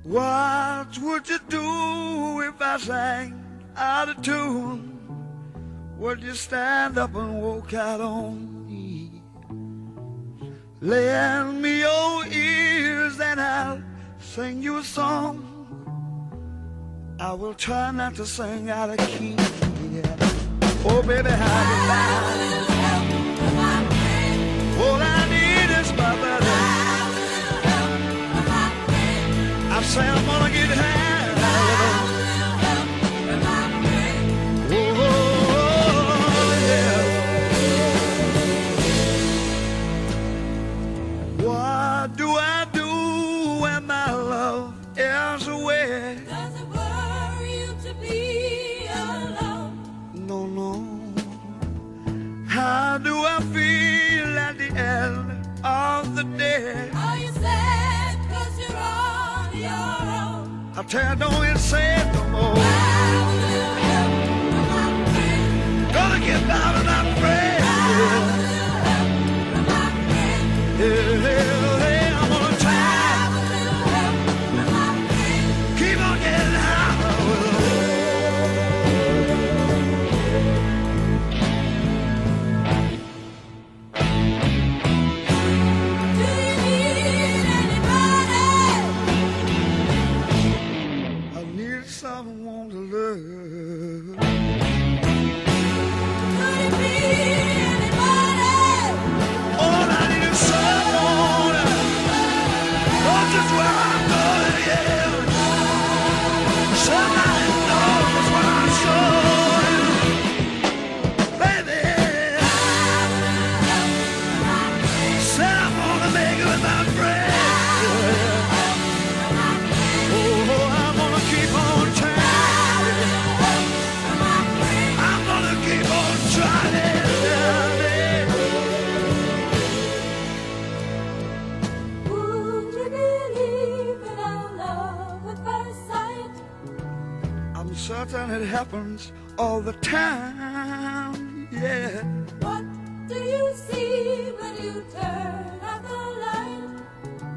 What would you do if I sang out of tune? Would you stand up and walk out on me? Lend me your ears and I'll sing you a song. I will try not to sing out of key. Yeah. Oh baby, how you like? All I need is my buddy. I say I'm gonna get high. What do I do when my love is away? Does it worry you to be alone? No, no. How do I feel at the end of the day? Are you sad 'cause you're on your own? I tell you, don't even say it no more. Gonna get by with my friend. Yeah, yeah, I'm gonna try. Keep on getting high. Do you need anybody? I need someone to love. Could it be anybody? All I need is someone. Not just where I'm going, yeah. Somebody knows what I'm showing. Baby, said I'm gonna make it with my friends. Oh, I'm gonna keep on trying. I'm gonna keep on trying. Would you believe in our love at first sight? I'm certain it happens all the time, yeah. What do you see when you turn out the light?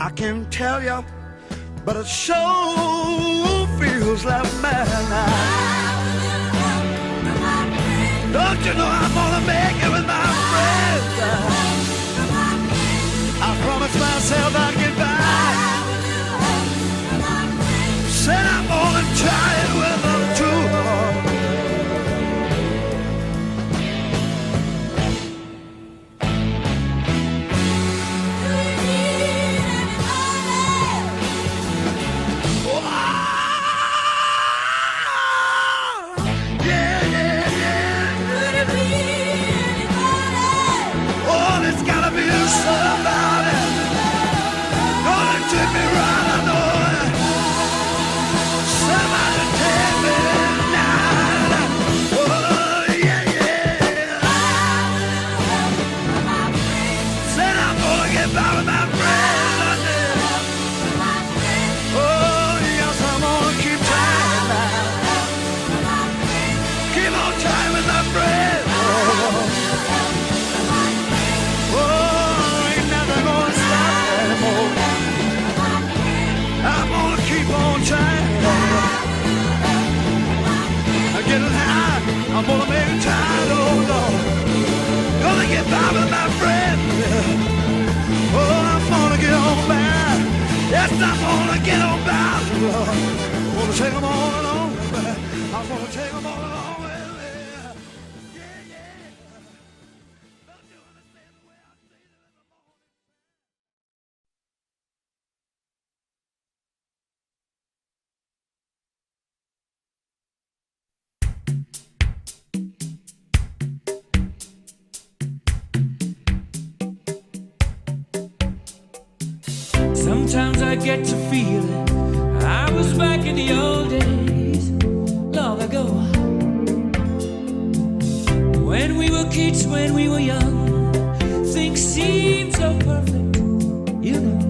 I can't tell you, but it sure feels like midnight. Don't you know I'm gonna make it with my friends? I promised myself I'd get by. Said I'm gonna try it with them too. Do you need anybody? Yeah, yeah, yeah. Could it be anybody? Oh, there's gotta be somebody gonna take me right, I know it. Somebody take me tonight. Oh, yeah, yeah. Said I'm gonna get by with my friends, I did. Oh, yes, I'm gonna keep trying now. Keep on trying with my friends. Oh, ain't nothing gonna stop me anymore. I'm gonna keep on trying. I'm getting high. I'm gonna make it time, oh Lord. Gonna get by with my friend. Oh, I'm gonna get on by. Yes, I'm gonna get on by, Lord. I'm gonna take them all along. I'm gonna take them all along with me. Yeah, yeah. Don't you understand the way I say it in the morning? Sometimes I get to feeling I was back in the old days, long ago. When we were kids, when we were young, things seemed so perfect, you know.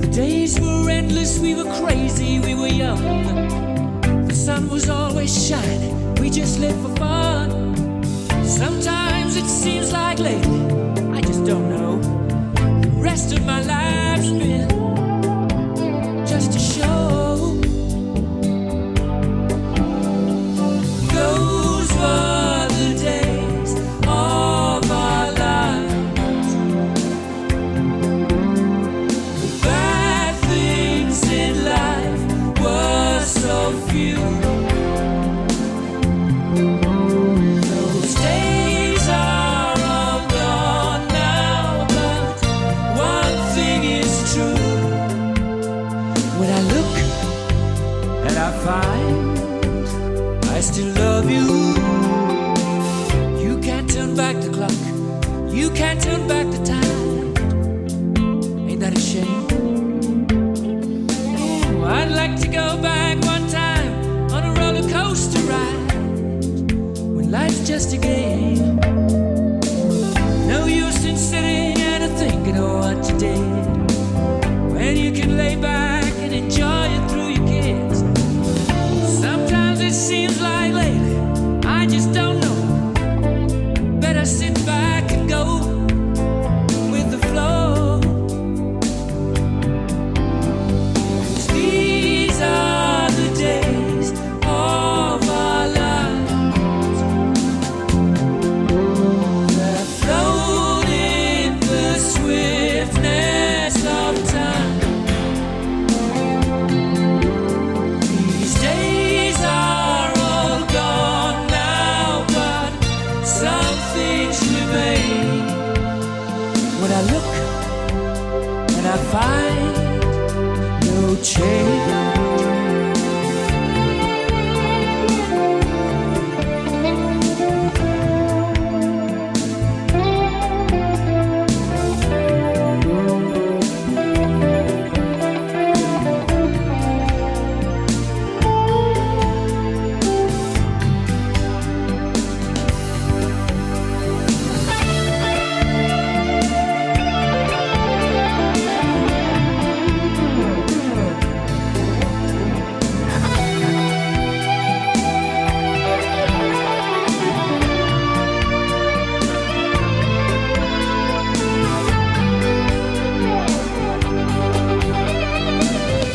The days were endless, we were crazy, we were young. The sun was always shining, we just lived for fun. Sometimes it seems like lately, I just don't know. The rest of my life's been just a game. No use in sitting and thinking of what you did, when you can lay back and enjoy it through your kids. Sometimes it seems like lately, I just don't know. Better sit back and go with the flow. 'Cause these are the days of our lives that float in the swiftness of time. These days are all gone now, but some things remain. When I look and I find no change.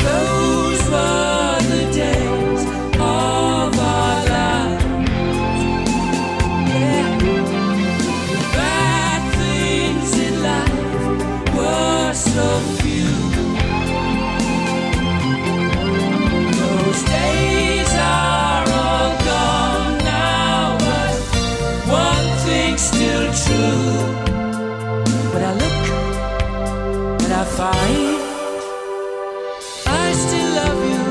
Those were the days of our lives. Yeah. Bad things in life were so few. Those days are all gone now, but one thing's still true. When I look and I find I still love you.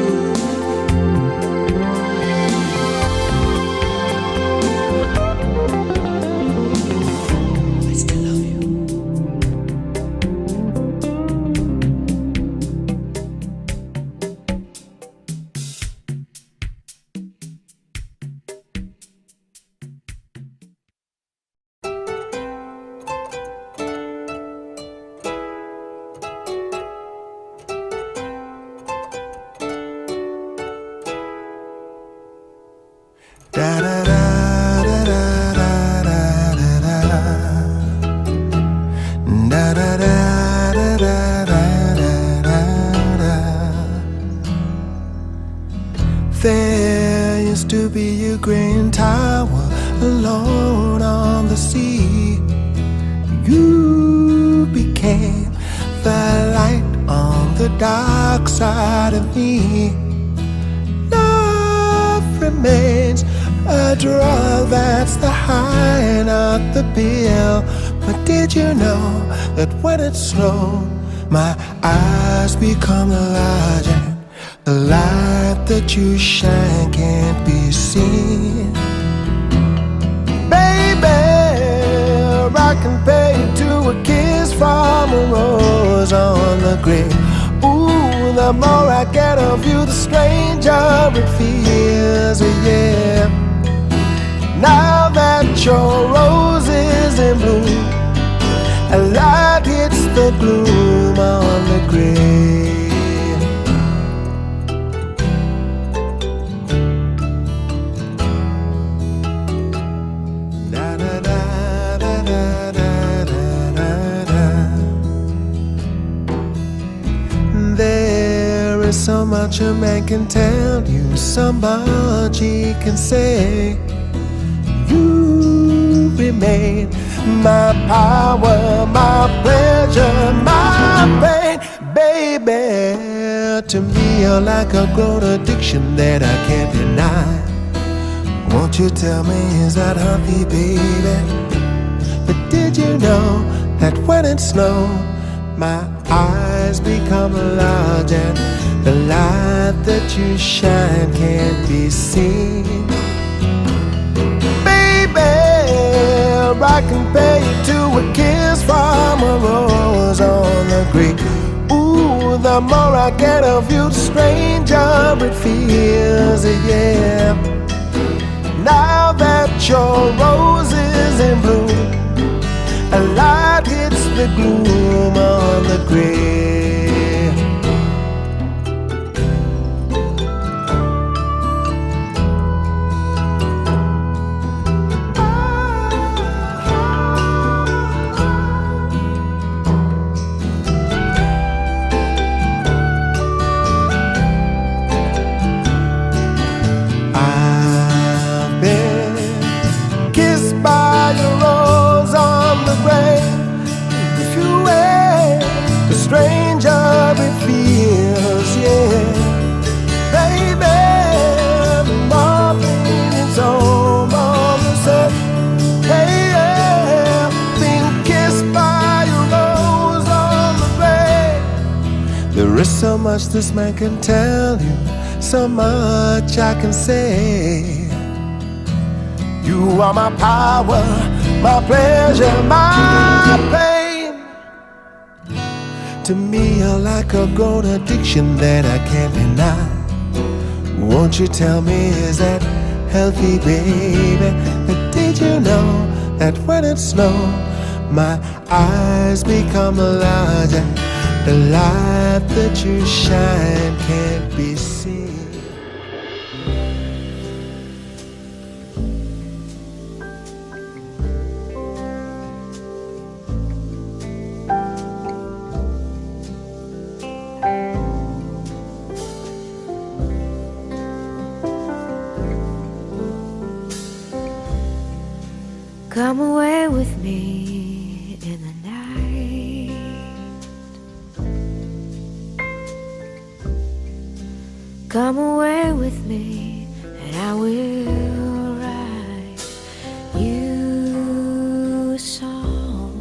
I still love you. Da da da da da da da da da. Da da da da da da da da. There used to be a green tower alone on the sea. You became the light on the dark side of me. Love remains a drug that's the high, not the pill. But did you know that when it's slow, my eyes become larger? The light that you shine can't be seen. Baby, I can pay you to a kiss from a rose on the grave. Ooh, the more I get of you, the stranger it feels, yeah. Now that your rose is in bloom, a light hits the gloom on the grave. Da da da da da da da da. There is so much a man can tell you, so much he can say. You remain my power, my pleasure, my pain. Baby, to me you're like a grown addiction that I can't deny. Won't you tell me, is that healthy, baby? But did you know that when it's snow, my eyes become large and the light that you shine can't be seen? I can pay you to a kiss from a rose on the grave. Ooh, the more I get of you, the stranger it feels, yeah. Now that your rose is in bloom, a light hits the gloom on the grave. I've been kissed by your rose on the grave. If you wait, the stranger it feels, yeah. Baby, nothing is over the same. Hey, yeah, being kissed by your rose on the grave. There is so much this man can tell you, so much I can say. You are my power, my pleasure, my pain. To me, you're like a grown addiction that I can't deny. Won't you tell me, is that healthy, baby? But did you know that when it snows, my eyes become larger? The light that you shine can't be seen. Come away with me in the night. Come away with me, and I will write you a song.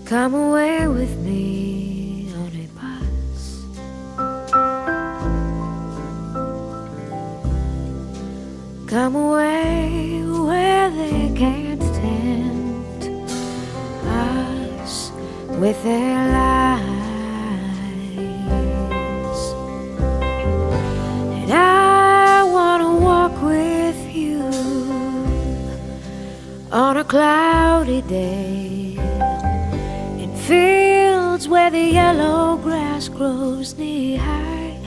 Come away with me on a bus. Come away where they can't tempt us with their lies. And I wanna walk with you on a cloudy day in fields where the yellow grass grows knee high.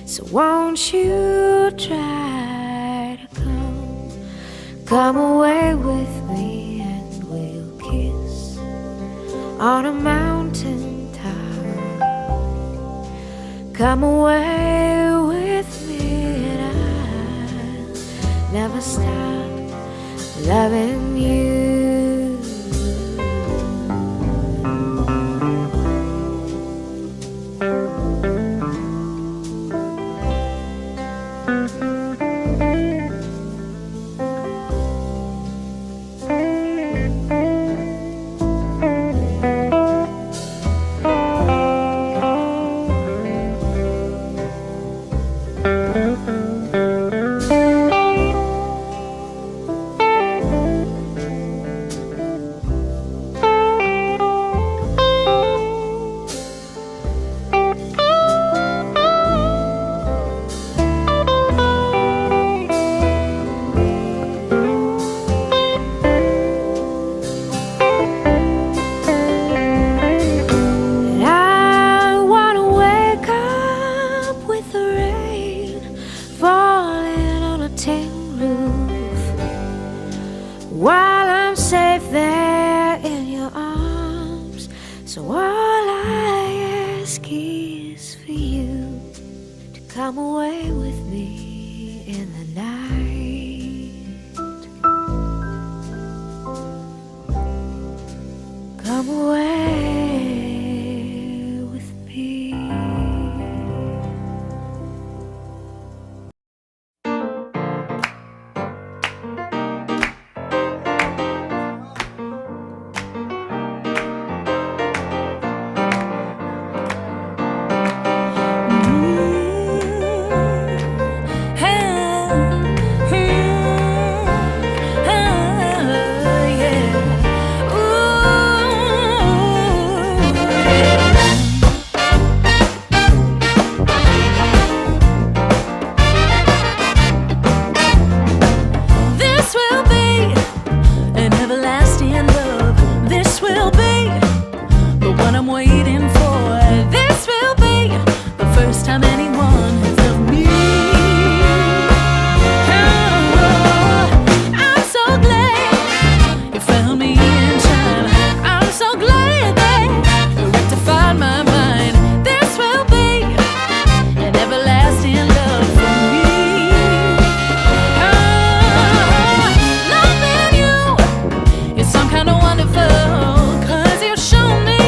So won't you try? Come away with me and we'll kiss on a mountain top. Come away with me and I'll never stop loving you. While I'm safe there in your arms, so all I ask is for you to come away with me in the night. Come away with me. You found me in time. I'm so glad that you rectified my mind. This will be an everlasting love for me. Oh, loving you is some kind of wonderful, 'cause you've shown me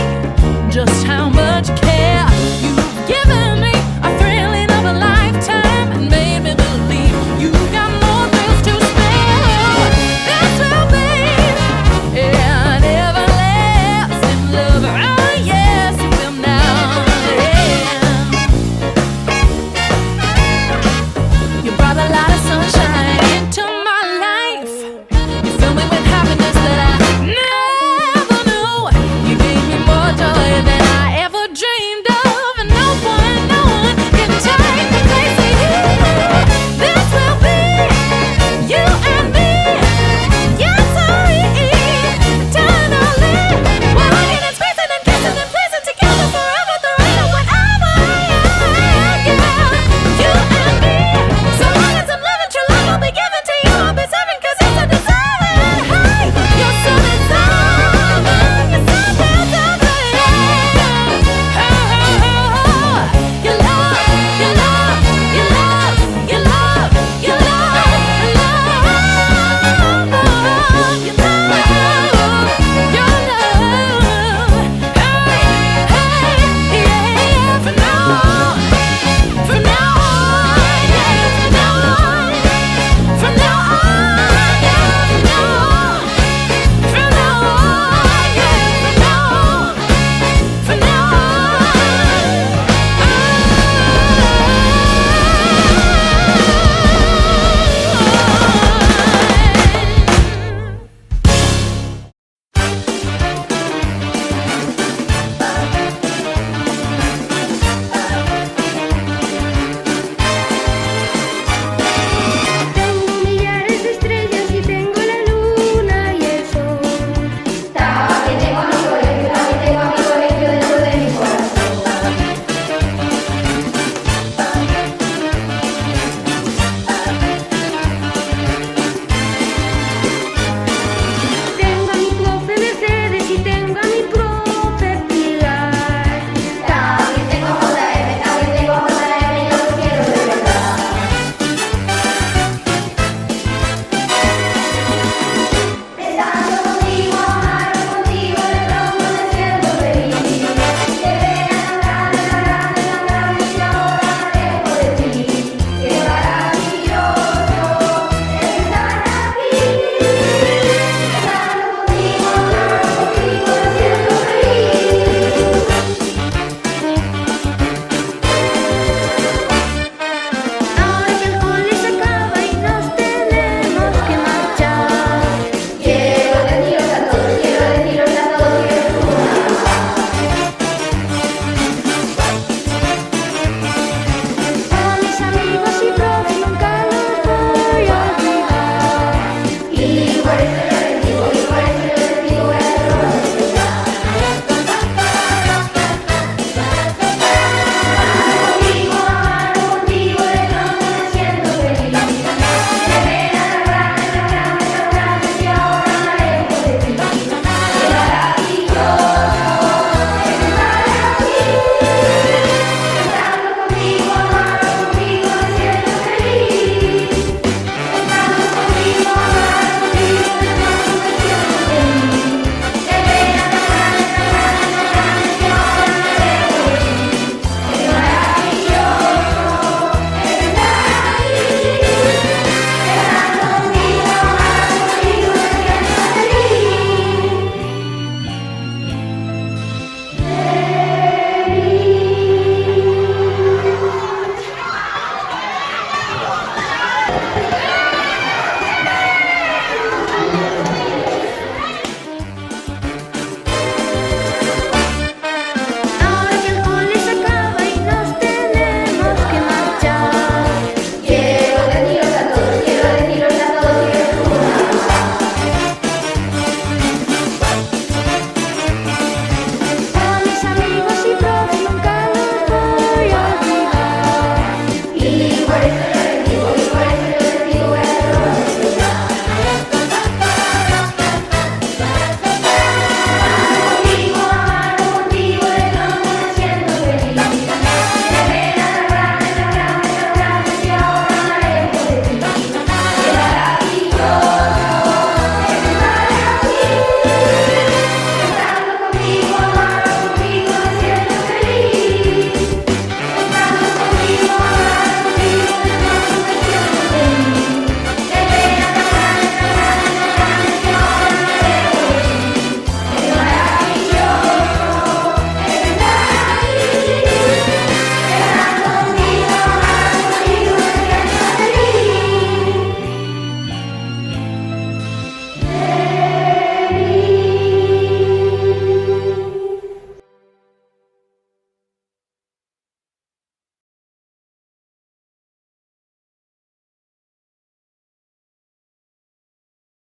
just how much care you've given me. A thrilling of a lifetime and made me believe you got more thrills to spare. This will be an everlasting love. Oh yes, it will now. Yeah. You brought a lot of sunshine into my life. You fill me with happiness that I